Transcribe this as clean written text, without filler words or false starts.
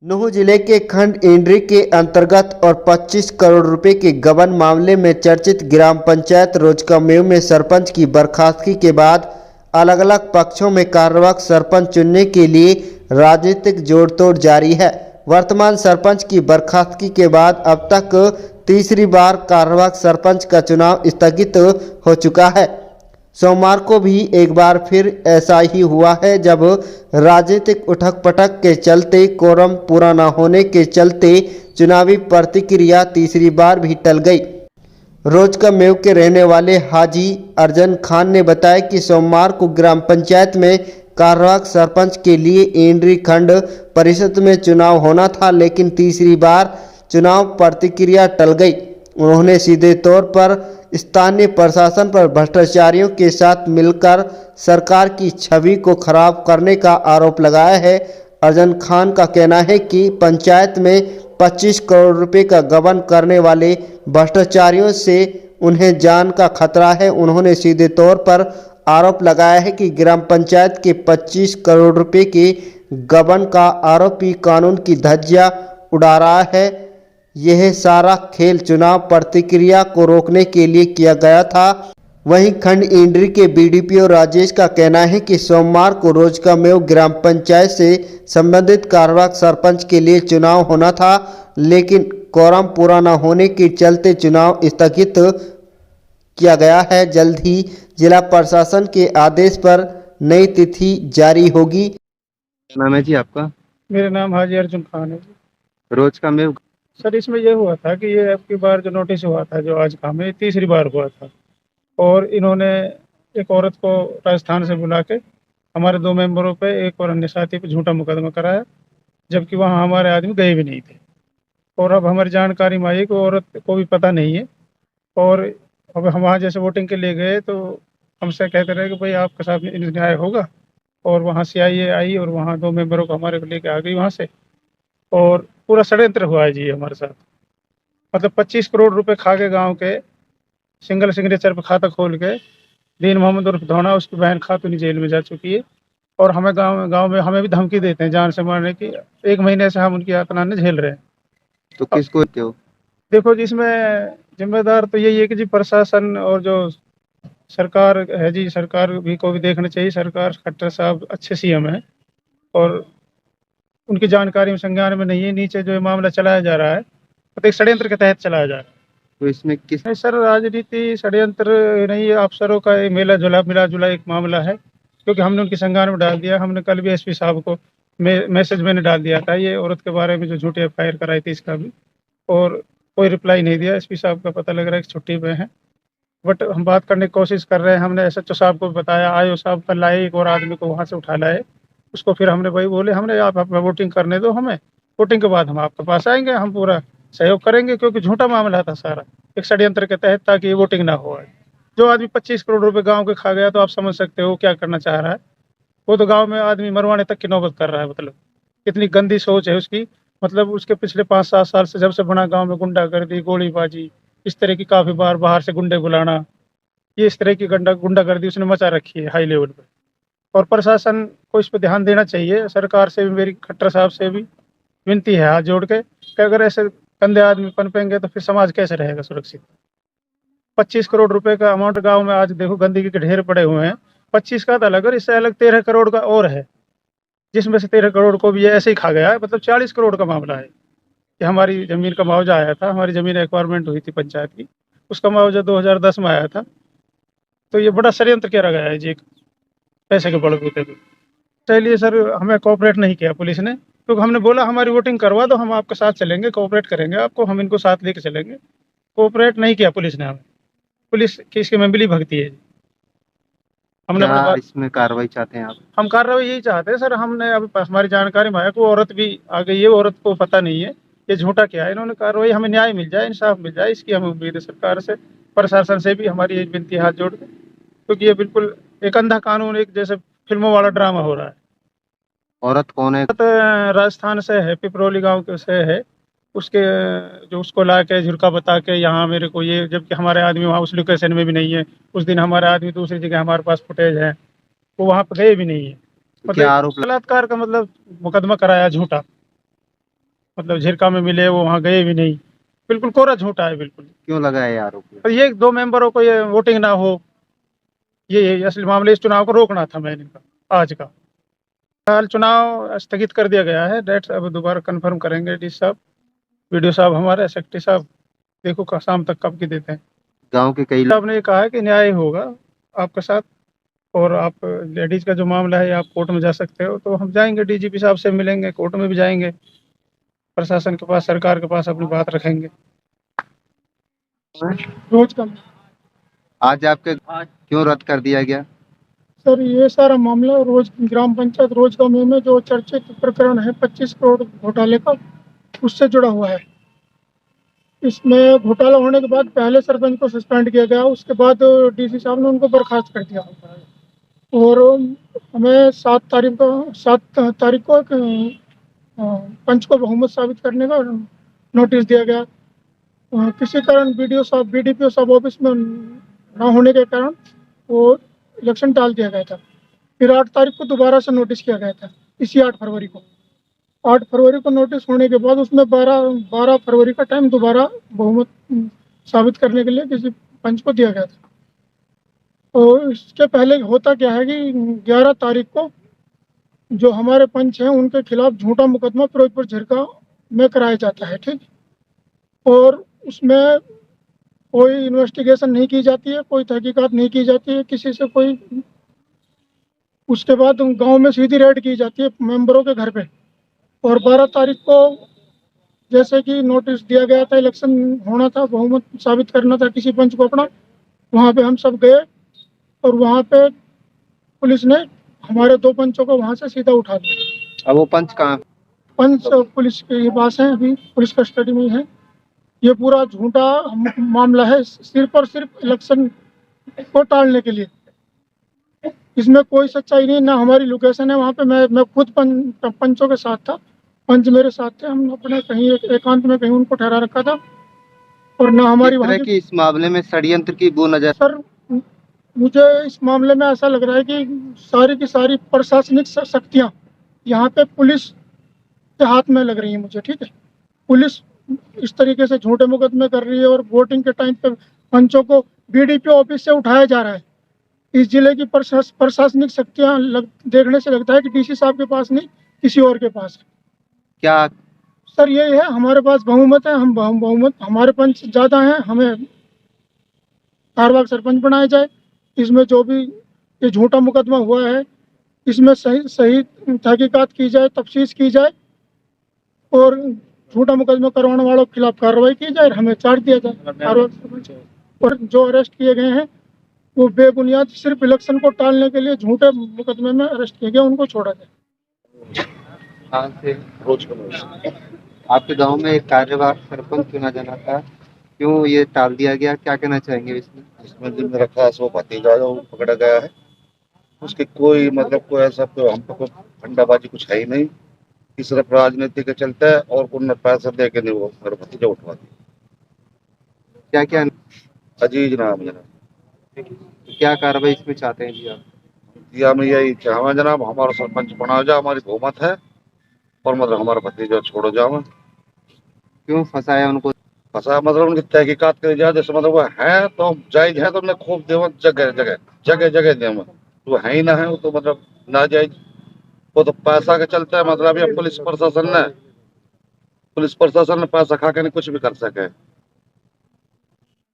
नूंह जिले के खंड इंड्री के अंतर्गत और 25 करोड़ रुपए के गबन मामले में चर्चित ग्राम पंचायत रोजकामेव में सरपंच की बर्खास्तगी के बाद अलग अलग पक्षों में कार्यवाहक सरपंच चुनने के लिए राजनीतिक जोड़तोड़ जारी है। वर्तमान सरपंच की बर्खास्तगी के बाद अब तक तीसरी बार कार्यवाहक सरपंच का चुनाव स्थगित हो चुका है। सोमवार को भी एक बार फिर ऐसा ही हुआ है, जब राजनीतिक उठक पटक के चलते कोरम पूरा न होने के चलते चुनावी प्रतिक्रिया तीसरी बार भी टल गई। रोजकामेव के रहने वाले हाजी अर्जन खान ने बताया कि सोमवार को ग्राम पंचायत में कार्यवाहक सरपंच के लिए इंड्री खंड परिषद में चुनाव होना था, लेकिन तीसरी बार चुनाव प्रतिक्रिया टल गई। उन्होंने सीधे तौर पर स्थानीय प्रशासन पर भ्रष्टाचारियों के साथ मिलकर सरकार की छवि को खराब करने का आरोप लगाया है। अर्जन खान का कहना है कि पंचायत में 25 करोड़ रुपए का गबन करने वाले भ्रष्टाचारियों से उन्हें जान का खतरा है। उन्होंने सीधे तौर पर आरोप लगाया है कि ग्राम पंचायत के 25 करोड़ रुपए के गबन का आरोपी कानून की धज्जियां उड़ा रहा है। यह सारा खेल चुनाव प्रतिक्रिया को रोकने के लिए किया गया था। वहीं खंड इंड्री के बीडीपीओ राजेश का कहना है कि सोमवार को रोजकामेव ग्राम पंचायत से संबंधित कार्यवाहक सरपंच के लिए चुनाव होना था, लेकिन कोरम पूरा न होने के चलते चुनाव स्थगित किया गया है। जल्द ही जिला प्रशासन के आदेश पर नई तिथि जारी होगी। नाम है जी आपका? मेरा नाम हाजी अर्जुन खान है जी। रोजकामेव सर, इसमें ये हुआ था कि ये अब की बार जो नोटिस हुआ था, जो आज काम है, ये तीसरी बार हुआ था। और इन्होंने एक औरत को राजस्थान से बुला के हमारे 2 मेंबरों पे, एक और अन्य साथी पे झूठा मुकदमा कराया, जबकि वहाँ हमारे आदमी गए भी नहीं थे। और अब हमारी जानकारी में आई कि औरत को भी पता नहीं है। और अब हम वहाँ जैसे वोटिंग के लिए गए तो हमसे कहते रहे कि भाई आपके साथ न्याय होगा। और वहाँ से आई और वहाँ 2 मेंबरों को हमारे को लेके आ गई वहाँ से। और पूरा षड्यंत्र हुआ है जी हमारे साथ। मतलब 25 करोड़ रुपए खा के गांव के सिंगल सिग्नेचर पे खाता खोल के दीन मोहम्मद उर्फ धौना, उसकी बहन खातूनी जेल में जा चुकी है। और हमें गांव में हमें भी धमकी देते हैं जान से मारने की। 1 महीने से हम उनकी यातनाएं झेल रहे हैं। तो किसको देते हो? देखो जी, इसमें जिम्मेदार तो यही है कि जी प्रशासन और जो सरकार है जी, सरकार भी को भी देखना चाहिए। सरकार, खट्टर साहब अच्छे सीएम है और उनकी जानकारी में, संज्ञान में नहीं है। नीचे जो ये मामला चलाया जा रहा है, तो एक षड्यंत्र के तहत चलाया जा रहा है। तो इसमें किस नहीं सर, राजनीति षड्यंत्र नहीं है। अफसरों का एक मिला जुला एक मामला है, क्योंकि हमने उनकी संज्ञान में डाल दिया। हमने कल भी एसपी साहब को मैसेज मैंने डाल दिया था ये औरत के बारे में जो झूठी एफआईआर कराई थी, इसका भी। और कोई रिप्लाई नहीं दिया। एसपी साहब का पता लग रहा है कि छुट्टी पे हैं। बट हम बात करने की कोशिश कर रहे हैं। हमने एसएचओ साहब को बताया, आईओ साहब कल लाए, एक और आदमी को वहाँ से उठा लाए। उसको फिर हमने वही बोले, हमने आप वोटिंग करने दो हमें, वोटिंग के बाद हम आपके पास आएंगे, हम पूरा सहयोग करेंगे। क्योंकि झूठा मामला था सारा, एक षड्यंत्र के तहत, ताकि ये वोटिंग ना हो। जो आदमी 25 करोड़ रुपए गांव के खा गया, तो आप समझ सकते हो क्या करना चाह रहा है। वो तो गांव में आदमी मरवाने तक की नौबत कर रहा है। मतलब कितनी गंदी सोच है उसकी। मतलब उसके पिछले 5-7 साल से, जब से बना, गाँव में गुंडागर्दी, गोलीबाजी, इस तरह की काफ़ी बार बाहर से गुंडे बुलाना, ये इस तरह की गुंडागर्दी उसने मचा रखी है हाई लेवल पे। और प्रशासन को इस पर ध्यान देना चाहिए। सरकार से भी, मेरी खट्टर साहब से भी विनती है हाथ जोड़ के, कि अगर ऐसे गंदे आदमी पनपेंगे तो फिर समाज कैसे रहेगा सुरक्षित। 25 करोड़ रुपए का अमाउंट गांव में आज देखो गंदगी के ढेर पड़े हुए हैं। 25 का तो अलग, और इससे अलग 13 करोड़ का और है, जिसमें से 13 करोड़ को भी ये ऐसे ही खा गया है। मतलब 40 करोड़ का मामला है कि हमारी ज़मीन का मुआवजा आया था। हमारी ज़मीन एक्वायरमेंट हुई थी पंचायत की, उसका मुआवजा 2010 में आया था। तो ये बड़ा षड्यंत्र किया गया है जी, एक पैसे के बलबूते पे। चलिए सर, हमें कोऑपरेट नहीं किया पुलिस ने, क्योंकि हमने बोला हमारी वोटिंग करवा दो, हम आपके साथ चलेंगे, कोऑपरेट करेंगे आपको, हम इनको साथ लेके चलेंगे। कोऑपरेट नहीं किया पुलिस ने हमें। पुलिस की इसके में मिली भगती है। हमने क्या इसमें कार्रवाई चाहते हैं आप? हम कार्रवाई यही चाहते हैं सर। हमने अब हमारी जानकारी में आया कि वो औरत भी आ गई है। औरत को पता नहीं है ये झूठा क्या है। इन्होंने कार्रवाई, हमें न्याय मिल जाए, इंसाफ मिल जाए, इसकी हमें उम्मीद है। सरकार से, प्रशासन से भी हमारी ये विनती हाथ जोड़ के, क्योंकि ये बिल्कुल एक अंधा कानून, एक जैसे फिल्मों वाला ड्रामा हो रहा है। औरत कौन है? राजस्थान से है, पिपरोली गांव के से है। उसके जो उसको ला के झुरका बता के यहाँ मेरे को ये, जबकि हमारे आदमी वहाँ उस लोकेशन में भी नहीं है। उस दिन हमारे आदमी दूसरी जगह, हमारे पास फुटेज है, वो वहाँ पे गए भी नहीं है। क्या आरोप बलात्कार का मतलब मुकदमा कराया झूठा। मतलब झिरका में मिले, वो वहाँ गए भी नहीं। बिल्कुल कोरा झूठा है बिल्कुल। क्यों लगा है ये आरोप? और ये 2 मेंबरों को ये वोटिंग ना हो, ये असली मामले, इस चुनाव को रोकना था मैंने कहा आज का। फिलहाल चुनाव स्थगित कर दिया गया है, डेट अब दोबारा कंफर्म करेंगे डी साहब, वीडियो साहब हमारे सेक्रेटरी साहब, देखो शाम तक कब की देते हैं। गांव के कई साहब ने कहा है कि न्याय होगा आपके साथ, और आप लेडीज का जो मामला है आप कोर्ट में जा सकते हो, तो हम जाएंगे, डीजीपी साहब से मिलेंगे, कोर्ट में भी जाएंगे, प्रशासन के पास, सरकार के पास अपनी बात रखेंगे। रोज का आज आपके क्यों रद्द कर दिया गया? सर, ये सारा मामला रोज ग्राम पंचायत रोज का में जो चर्चित प्रकरण है 25 करोड़ घोटाले का, उससे जुड़ा हुआ है। इसमें घोटाला होने के बाद पहले सरपंच को सस्पेंड किया गया, उसके बाद डीसी साहब ने उनको बर्खास्त कर दिया, और हमें 7 तारीख को एक पंच को बहुमत साबित करने का नोटिस दिया गया। किसी कारण बीडीपीओ साहब ऑफिस में ना होने के कारण वो इलेक्शन टाल दिया गया था। फिर 8 तारीख को दोबारा से नोटिस किया गया था, इसी 8 फरवरी को। 8 फरवरी को नोटिस होने के बाद उसमें 12 फरवरी का टाइम दोबारा बहुमत साबित करने के लिए किसी पंच को दिया गया था। तो इसके पहले होता क्या है कि 11 तारीख को जो हमारे पंच हैं उनके खिलाफ झूठा मुकदमा फिरोजपुर झिरका में कराया जाता है, ठीक। और उसमें कोई इन्वेस्टिगेशन नहीं की जाती है, कोई तहकीकात नहीं की जाती है किसी से कोई। उसके बाद गांव में सीधी रेड की जाती है मेंबरों के घर पे। और 12 तारीख को जैसे कि नोटिस दिया गया था, इलेक्शन होना था, बहुमत साबित करना था किसी पंच को अपना, वहाँ पे हम सब गए, और वहाँ पे पुलिस ने हमारे 2 पंचों को वहाँ से सीधा उठा दिया। अब वो पंच कहाँ? पंच पुलिस के पास हैं, अभी पुलिस कस्टडी में है। ये पूरा झूठा मामला है, सिर्फ और सिर्फ इलेक्शन को टालने के लिए। इसमें कोई सच्चाई नहीं, ना हमारी लोकेशन है वहाँ पे। मैं खुद पंचों के साथ था, पंच मेरे साथ थे, हम अपने कहीं एकांत में कहीं उनको ठहरा रखा था, और ना हमारी वहाँ की इस मामले में षड्यंत्र की वो नजर। सर, मुझे इस मामले में ऐसा लग रहा है कि सारी की सारी प्रशासनिक शक्तियाँ यहाँ पे पुलिस के हाथ में लग रही है मुझे, ठीक है। पुलिस इस तरीके से झूठे मुकदमे कर रही है, और वोटिंग के टाइम पे पंचों को बीडीपी ऑफिस से उठाया जा रहा है। इस जिले की प्रशासनिक शक्तियाँ देखने से लगता है कि डीसी साहब के पास नहीं, किसी और के पास है। क्या सर यही है, हमारे पास बहुमत है, हम बहुमत, हमारे पंच ज़्यादा हैं, हमें कारवाग सरपंच बनाया जाए। इसमें जो भी ये झूठा मुकदमा हुआ है, इसमें सही तहकीकात की जाए, तफ्तीश की जाए, और झूठा मुकदमा करवाने वालों के खिलाफ कार्रवाई की जाए, हमें चार्ज दिया जाए। और जो अरेस्ट किए गए हैं वो बेबुनियाद सिर्फ इलेक्शन को टालने के लिए झूठे मुकदमे में अरेस्ट किए गए, उनको छोड़ा जाए। कहाँ से? रोज आपके गांव में एक कार्यवाहक सरपंच चुना जाना था, क्यों ये टाल दिया गया? क्या कहना चाहेंगे इसमें? इसमें जो मेरा खास वो भतीजा जो पकड़ा गया है, उसकी कोई मतलब कोई ऐसा कोई हम पे कोई फंडाबाजी कुछ है ही नहीं, कि सिर्फ राजनीति के चलते है, और उन्होंने पैसे दे के नहीं वो मेरा भतीजा उठवा दिया। क्या क्या अजीज नाम है जनाब। क्या कार्रवाई इसमें चाहते हैं जी आप? दिया में यही चाहवा जनाब, हमारा सरपंच बना जाए, हमारी बहुमत है, और मतलब हमारा भतीजा छोड़ो जाओ। क्यों फंसाया उनको? फंसा मतलब उनकी तहकीकात करी जाए, जैसे मतलब वो है तो जायज है तो उन्हें खूब देव जगह जगह जगह जगह देव, तो है ही ना है वो तो मतलब नाजायज, वो तो पैसा के चलते है। मतलब ये पुलिस प्रशासन ने पैसा खा के नहीं कुछ भी कर सके।